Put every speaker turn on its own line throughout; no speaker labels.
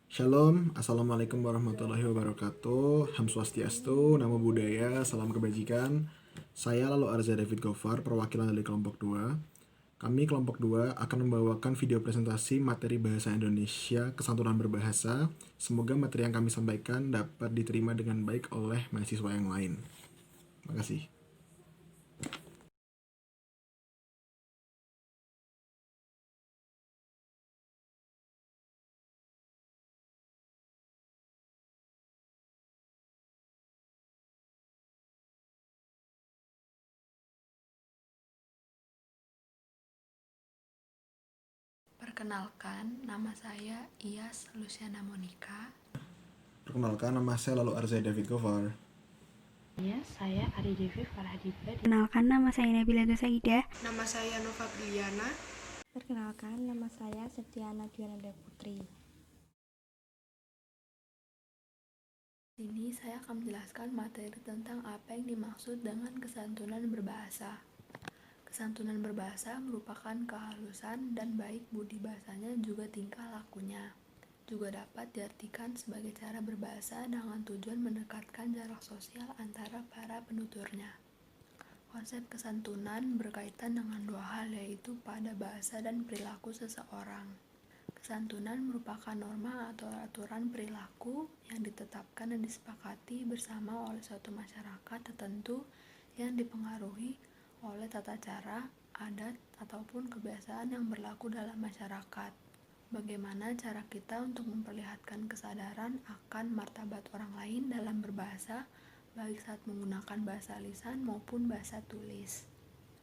Shalom, Assalamualaikum warahmatullahi wabarakatuh. Ham Swastiastu, Namo Buddhaya, Salam Kebajikan. Saya Lalu Arza David Gofar, perwakilan dari kelompok 2. Kami kelompok 2 akan membawakan video presentasi materi bahasa Indonesia kesantunan berbahasa. Semoga materi yang kami sampaikan dapat diterima dengan baik oleh mahasiswa yang lain. Terima kasih.
Perkenalkan, nama saya Iyas Luciana Monica.
Perkenalkan, nama saya Lalu Arza David Gofar.
Saya Ari Devi Farhadiba.
Perkenalkan, nama saya Nabila Saidah.
Nama saya Nova Briliana.
Perkenalkan, nama saya Septiana Dwiananda Putri.
Di sini saya akan menjelaskan materi tentang apa yang dimaksud dengan kesantunan berbahasa. Kesantunan berbahasa merupakan kehalusan dan baik budi bahasanya juga tingkah lakunya. Juga dapat diartikan sebagai cara berbahasa dengan tujuan mendekatkan jarak sosial antara para penuturnya. Konsep kesantunan berkaitan dengan dua hal, yaitu pada bahasa dan perilaku seseorang. Kesantunan merupakan norma atau aturan perilaku yang ditetapkan dan disepakati bersama oleh suatu masyarakat tertentu yang dipengaruhi oleh tata cara, adat, ataupun kebiasaan yang berlaku dalam masyarakat. Bagaimana cara kita untuk memperlihatkan kesadaran akan martabat orang lain dalam berbahasa, baik saat menggunakan bahasa lisan maupun bahasa tulis.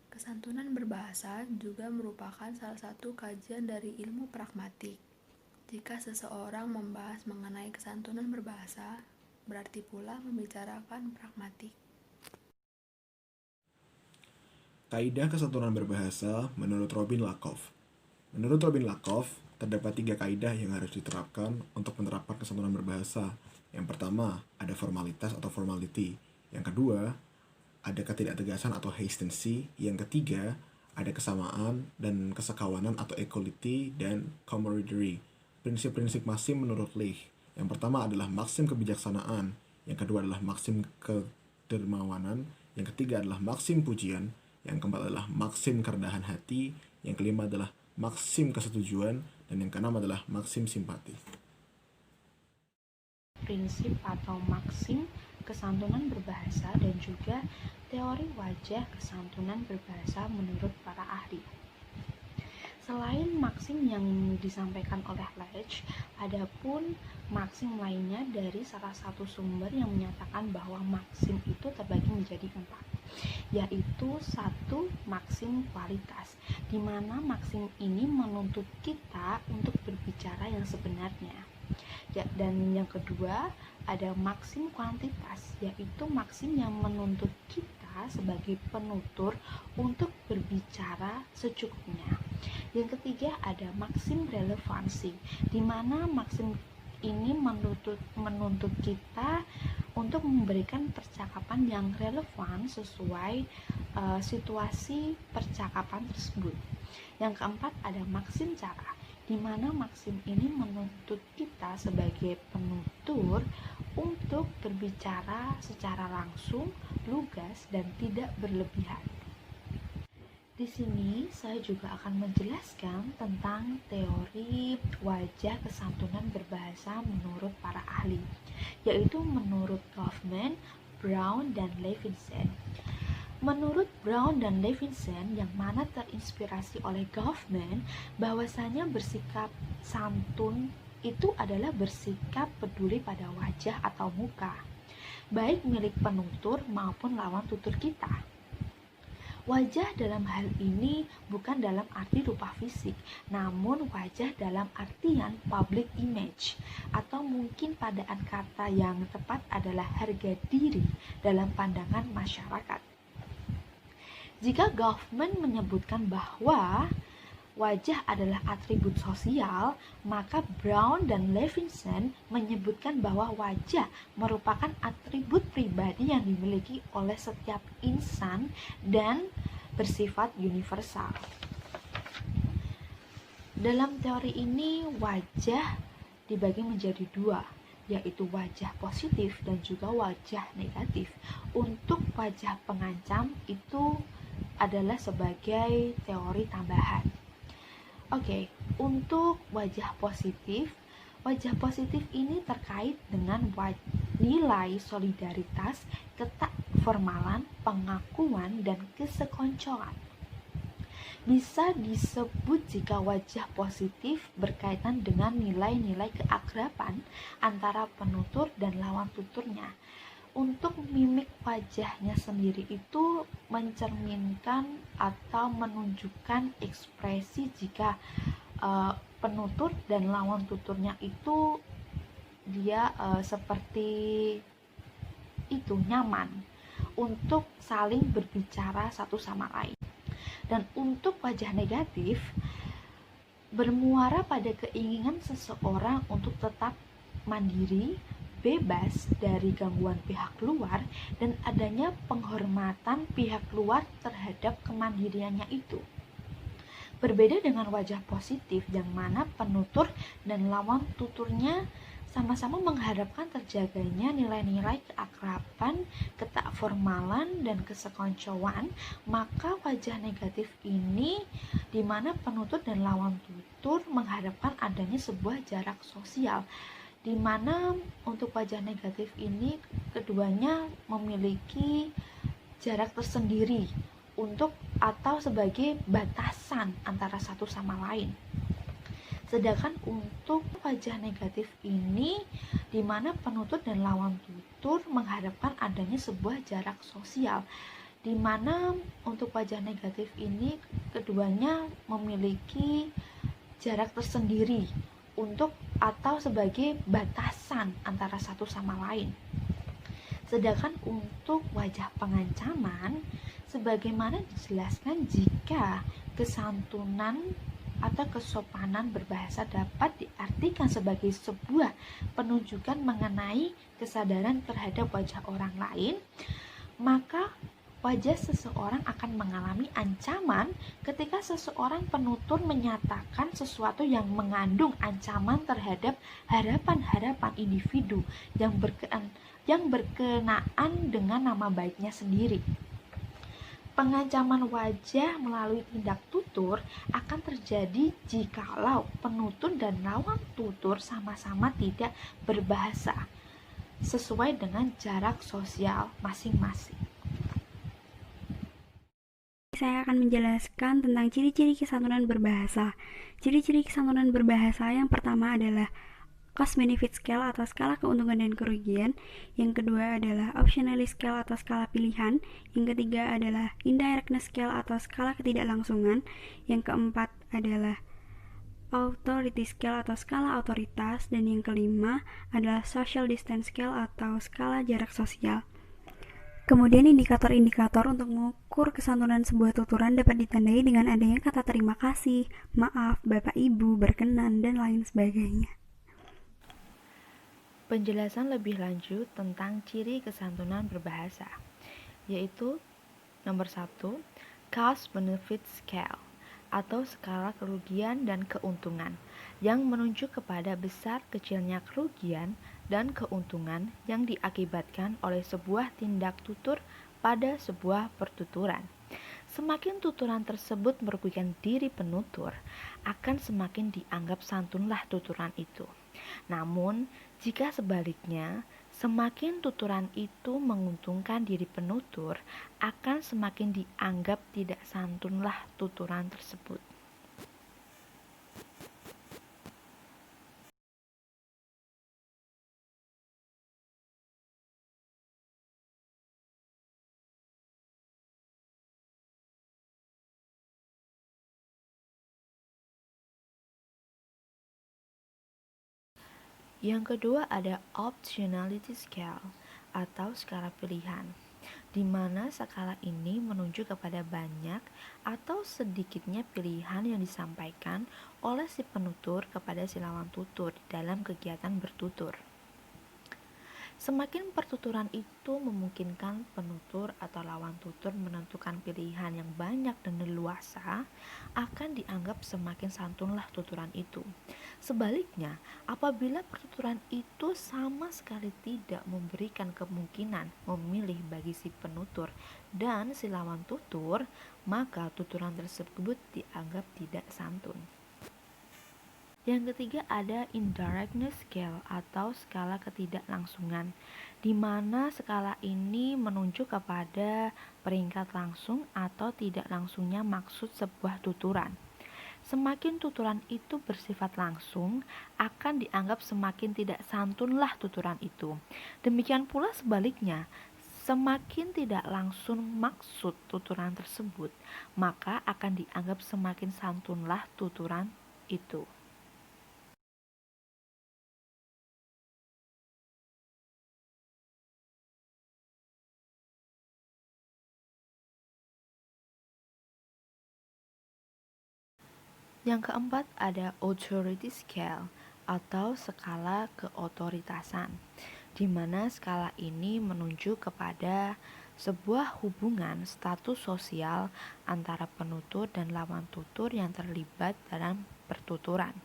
Kesantunan berbahasa juga merupakan salah satu kajian dari ilmu pragmatik. Jika seseorang membahas mengenai kesantunan berbahasa, berarti pula membicarakan pragmatik.
Kaidah kesantunan berbahasa menurut Robin Lakoff. Menurut Robin Lakoff, terdapat 3 kaidah yang harus diterapkan untuk menerapkan kesantunan berbahasa. Yang pertama, ada formalitas atau formality. Yang kedua, ada ketidaktegasan atau hesitancy. Yang ketiga, ada kesamaan dan kesekawanan atau equality dan camaraderie. Prinsip-prinsip Maxim menurut Leigh. Yang pertama adalah Maxim kebijaksanaan. Yang kedua adalah Maxim kedermawanan. Yang ketiga adalah Maxim pujian. Yang keempat adalah Maxim kerendahan hati. Yang kelima adalah Maxim kesetujuan. Dan yang keenam adalah Maxim simpati.
Prinsip atau Maxim kesantunan berbahasa dan juga teori wajah kesantunan berbahasa menurut para ahli. Selain Maxim yang disampaikan oleh Leach, ada pun Maxim lainnya dari salah satu sumber yang menyatakan bahwa Maxim itu terbagi menjadi 4, yaitu 1. Maxim kualitas, di mana Maxim ini menuntut kita untuk berbicara yang sebenarnya. Dan yang kedua, ada Maxim kuantitas, yaitu Maxim yang menuntut kita sebagai penutur untuk berbicara secukupnya. Yang ketiga, ada Maxim relevansi, di mana Maxim ini menuntut kita untuk memberikan percakapan yang relevan sesuai situasi percakapan tersebut. Yang keempat, ada Maxim cara, di mana Maxim ini menuntut kita sebagai penutur untuk berbicara secara langsung, lugas, dan tidak berlebihan. Di sini saya juga akan menjelaskan tentang teori wajah kesantunan berbahasa menurut para ahli, yaitu menurut Goffman, Brown, dan Levinson. Menurut Brown dan Levinson, yang mana terinspirasi oleh Goffman, bahwasanya bersikap santun itu adalah bersikap peduli pada wajah atau muka, baik milik penutur maupun lawan tutur kita. Wajah dalam hal ini bukan dalam arti rupa fisik, namun wajah dalam artian public image, atau mungkin padaan kata yang tepat adalah harga diri dalam pandangan masyarakat. Jika Goffman menyebutkan bahwa wajah adalah atribut sosial, maka Brown dan Levinson menyebutkan bahwa wajah merupakan atribut pribadi yang dimiliki oleh setiap insan dan bersifat universal. Dalam teori ini, wajah dibagi menjadi dua, yaitu wajah positif dan juga wajah negatif. Untuk wajah pengancam itu adalah sebagai teori tambahan. Oke, untuk wajah positif ini terkait dengan nilai solidaritas, ketakformalan, pengakuan, dan kesekoncoan. Bisa disebut jika wajah positif berkaitan dengan nilai-nilai keakraban antara penutur dan lawan tuturnya. Untuk mimik wajahnya sendiri itu mencerminkan atau menunjukkan ekspresi jika penutur dan lawan tuturnya itu dia seperti itu nyaman untuk saling berbicara satu sama lain. Dan untuk wajah negatif bermuara pada keinginan seseorang untuk tetap mandiri, bebas dari gangguan pihak luar, dan adanya penghormatan pihak luar terhadap kemandiriannya itu. Berbeda dengan wajah positif yang mana penutur dan lawan tuturnya sama-sama mengharapkan terjaganya nilai-nilai keakraban, ketakformalan, dan kesekoncoan, maka wajah negatif ini di mana penutur dan lawan tutur mengharapkan adanya sebuah jarak sosial, di mana untuk wajah negatif ini keduanya memiliki jarak tersendiri untuk atau sebagai batasan antara satu sama lain. Sedangkan untuk wajah negatif ini di mana penutur dan lawan tutur mengharapkan adanya sebuah jarak sosial, di mana untuk wajah negatif ini keduanya memiliki jarak tersendiri untuk atau sebagai batasan antara satu sama lain. Sedangkan untuk wajah pengancaman sebagaimana dijelaskan jika kesantunan atau kesopanan berbahasa dapat diartikan sebagai sebuah penunjukan mengenai kesadaran terhadap wajah orang lain, maka wajah seseorang akan mengalami ancaman ketika seseorang penutur menyatakan sesuatu yang mengandung ancaman terhadap harapan-harapan individu yang berkenaan dengan nama baiknya sendiri. Pengancaman wajah melalui tindak tutur akan terjadi jikalau penutur dan lawan tutur sama-sama tidak berbahasa sesuai dengan jarak sosial masing-masing.
Saya akan menjelaskan tentang ciri-ciri kesantunan berbahasa. Ciri-ciri kesantunan berbahasa yang pertama adalah cost benefit scale atau skala keuntungan dan kerugian. Yang kedua adalah optionality scale atau skala pilihan. Yang ketiga adalah indirectness scale atau skala ketidaklangsungan. Yang keempat adalah authority scale atau skala otoritas. Dan yang kelima adalah social distance scale atau skala jarak sosial. Kemudian indikator-indikator untuk mengukur kesantunan sebuah tuturan dapat ditandai dengan adanya kata terima kasih, maaf, bapak ibu, berkenan, dan lain sebagainya.
Penjelasan lebih lanjut tentang ciri kesantunan berbahasa, yaitu nomor 1, cost benefit scale atau skala kerugian dan keuntungan yang menunjuk kepada besar kecilnya kerugian dan keuntungan yang diakibatkan oleh sebuah tindak tutur pada sebuah pertuturan. Semakin tuturan tersebut merugikan diri penutur, akan semakin dianggap santunlah tuturan itu. Namun, jika sebaliknya, semakin tuturan itu menguntungkan diri penutur, akan semakin dianggap tidak santunlah tuturan tersebut. Yang kedua ada optionality scale atau skala pilihan, di mana skala ini menunjuk kepada banyak atau sedikitnya pilihan yang disampaikan oleh si penutur kepada si lawan tutur dalam kegiatan bertutur. Semakin pertuturan itu memungkinkan penutur atau lawan tutur menentukan pilihan yang banyak dan leluasa, akan dianggap semakin santunlah tuturan itu. Sebaliknya, apabila pertuturan itu sama sekali tidak memberikan kemungkinan memilih bagi si penutur dan si lawan tutur, maka tuturan tersebut dianggap tidak santun. Yang ketiga ada indirectness scale atau skala ketidaklangsungan, di mana skala ini menunjuk kepada peringkat langsung atau tidak langsungnya maksud sebuah tuturan. Semakin tuturan itu bersifat langsung, akan dianggap semakin tidak santunlah tuturan itu. Demikian pula sebaliknya, semakin tidak langsung maksud tuturan tersebut, maka akan dianggap semakin santunlah tuturan itu. Yang keempat ada authority scale atau skala keotoritasan, di mana skala ini menunjuk kepada sebuah hubungan status sosial antara penutur dan lawan tutur yang terlibat dalam pertuturan.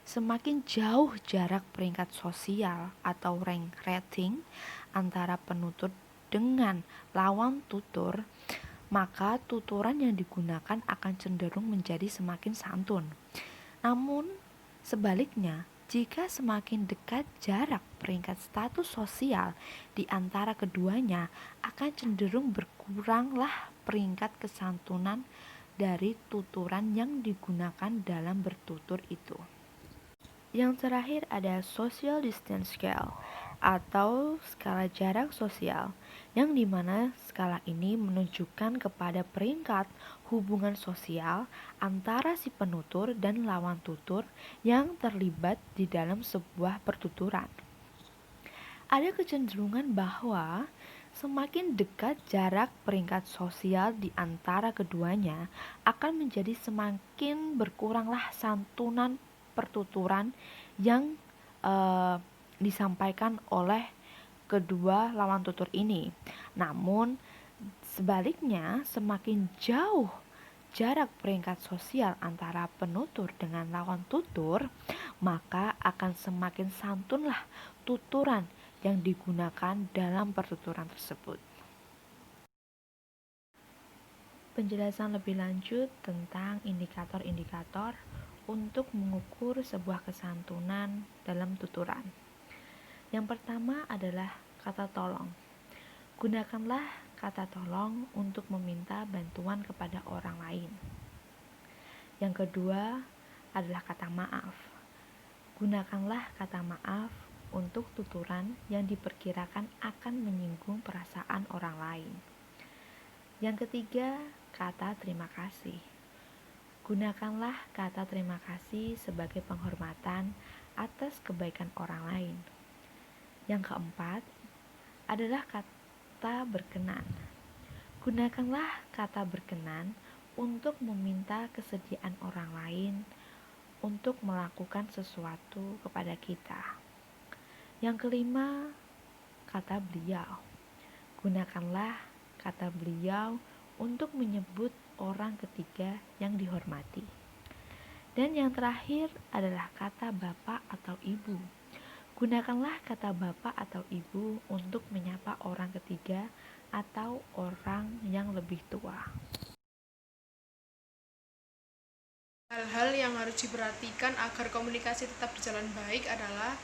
Semakin jauh jarak peringkat sosial atau rank rating antara penutur dengan lawan tutur, maka tuturan yang digunakan akan cenderung menjadi semakin santun. Namun, sebaliknya, jika semakin dekat jarak peringkat status sosial di antara keduanya, akan cenderung berkuranglah peringkat kesantunan dari tuturan yang digunakan dalam bertutur itu. Yang terakhir ada social distance scale atau skala jarak sosial, yang dimana skala ini menunjukkan kepada peringkat hubungan sosial antara si penutur dan lawan tutur yang terlibat di dalam sebuah pertuturan. Ada kecenderungan bahwa semakin dekat jarak peringkat sosial di antara keduanya, akan menjadi semakin berkuranglah santunan pertuturan yang disampaikan oleh kedua lawan tutur ini. Namun sebaliknya, semakin jauh jarak peringkat sosial antara penutur dengan lawan tutur, maka akan semakin santunlah tuturan yang digunakan dalam pertuturan tersebut. Penjelasan lebih lanjut tentang indikator-indikator untuk mengukur sebuah kesantunan dalam tuturan. Yang pertama adalah kata tolong. Gunakanlah kata tolong untuk meminta bantuan kepada orang lain. Yang kedua adalah kata maaf. Gunakanlah kata maaf untuk tuturan yang diperkirakan akan menyinggung perasaan orang lain. Yang ketiga, kata terima kasih. Gunakanlah kata terima kasih sebagai penghormatan atas kebaikan orang lain. Yang keempat adalah kata berkenan. Gunakanlah kata berkenan untuk meminta kesediaan orang lain untuk melakukan sesuatu kepada kita. Yang kelima, kata beliau. Gunakanlah kata beliau untuk menyebut orang ketiga yang dihormati. Dan yang terakhir adalah kata bapak atau ibu. Gunakanlah kata bapak atau ibu untuk menyapa orang ketiga atau orang yang lebih tua.
Hal-hal yang harus diperhatikan agar komunikasi tetap berjalan baik adalah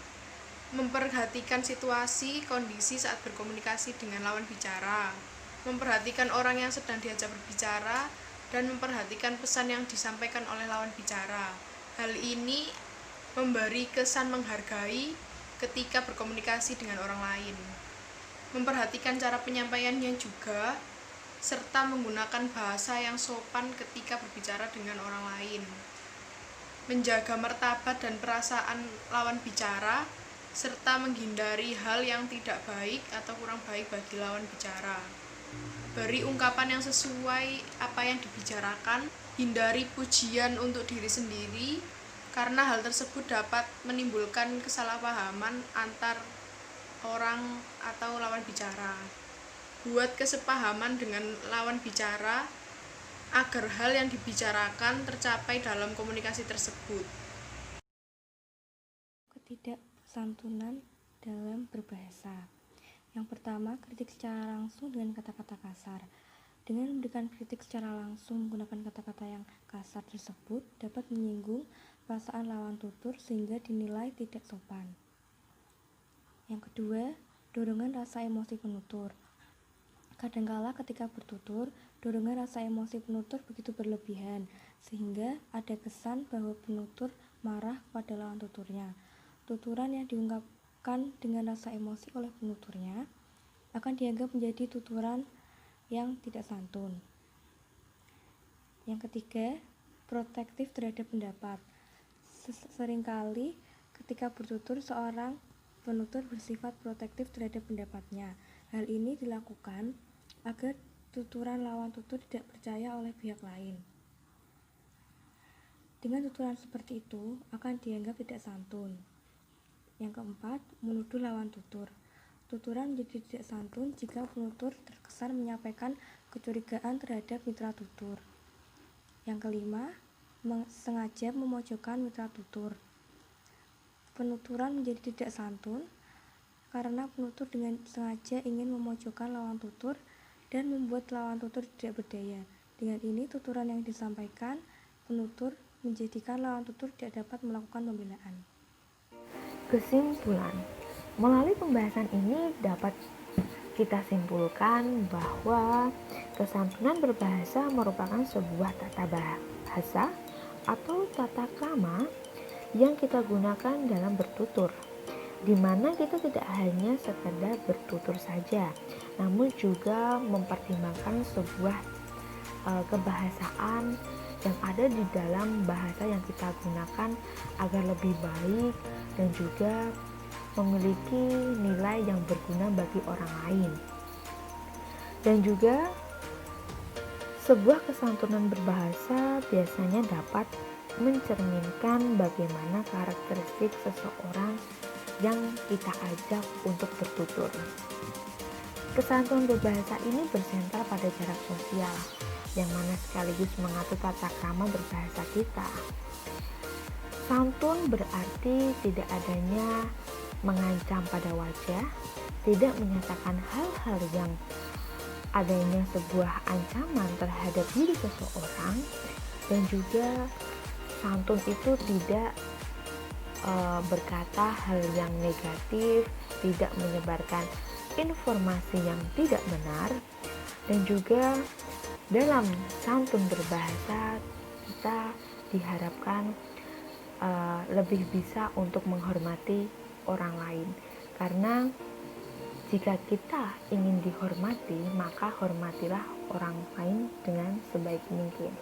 memperhatikan situasi, kondisi saat berkomunikasi dengan lawan bicara, memperhatikan orang yang sedang diajak berbicara, dan memperhatikan pesan yang disampaikan oleh lawan bicara. Hal ini memberi kesan menghargai ketika berkomunikasi dengan orang lain. Memperhatikan cara penyampaiannya juga, serta menggunakan bahasa yang sopan ketika berbicara dengan orang lain. Menjaga martabat dan perasaan lawan bicara, serta menghindari hal yang tidak baik atau kurang baik bagi lawan bicara. Beri ungkapan yang sesuai apa yang dibicarakan, hindari pujian untuk diri sendiri, karena hal tersebut dapat menimbulkan kesalahpahaman antar orang atau lawan bicara. Buat kesepahaman dengan lawan bicara agar hal yang dibicarakan tercapai dalam komunikasi tersebut.
Ketidaksantunan dalam berbahasa. Yang pertama, kritik secara langsung dengan kata-kata kasar. Dengan memberikan kritik secara langsung menggunakan kata-kata yang kasar tersebut dapat menyinggung perasaan lawan tutur sehingga dinilai tidak sopan. Yang kedua, dorongan rasa emosi penutur. Kadangkala ketika bertutur, dorongan rasa emosi penutur begitu berlebihan sehingga ada kesan bahwa penutur marah pada lawan tuturnya. Tuturan yang diungkapkan dengan rasa emosi oleh penuturnya akan dianggap menjadi tuturan yang tidak santun. Yang ketiga, protektif terhadap pendapat. Seringkali ketika bertutur, seorang penutur bersifat protektif terhadap pendapatnya. Hal ini dilakukan agar tuturan lawan tutur tidak percaya oleh pihak lain. Dengan tuturan seperti itu akan dianggap tidak santun. Yang keempat, menuduh lawan tutur. Tuturan menjadi tidak santun jika penutur terkesan menyampaikan kecurigaan terhadap mitra tutur. Yang kelima, sengaja memojokkan mitra tutur. Penuturan menjadi tidak santun karena penutur dengan sengaja ingin memojokkan lawan tutur dan membuat lawan tutur tidak berdaya. Dengan ini, tuturan yang disampaikan penutur menjadikan lawan tutur tidak dapat melakukan pembelaan.
Kesimpulan, melalui pembahasan ini dapat kita simpulkan bahwa kesantunan berbahasa merupakan sebuah tata bahasa atau tata krama yang kita gunakan dalam bertutur, di mana kita tidak hanya sekedar bertutur saja, namun juga mempertimbangkan sebuah kebahasaan yang ada di dalam bahasa yang kita gunakan agar lebih baik dan juga memiliki nilai yang berguna bagi orang lain. Dan juga sebuah kesantunan berbahasa biasanya dapat mencerminkan bagaimana karakteristik seseorang yang kita ajak untuk bertutur. Kesantunan berbahasa ini bersentral pada jarak sosial, yang mana sekaligus mengatur tata krama berbahasa kita. Santun berarti tidak adanya mengancam pada wajah, tidak menyatakan hal-hal yang adanya sebuah ancaman terhadap diri seseorang, dan juga santun itu tidak berkata hal yang negatif, tidak menyebarkan informasi yang tidak benar, dan juga dalam santun berbahasa kita diharapkan lebih bisa untuk menghormati orang lain, karena jika kita ingin dihormati, maka hormatilah orang lain dengan sebaik mungkin.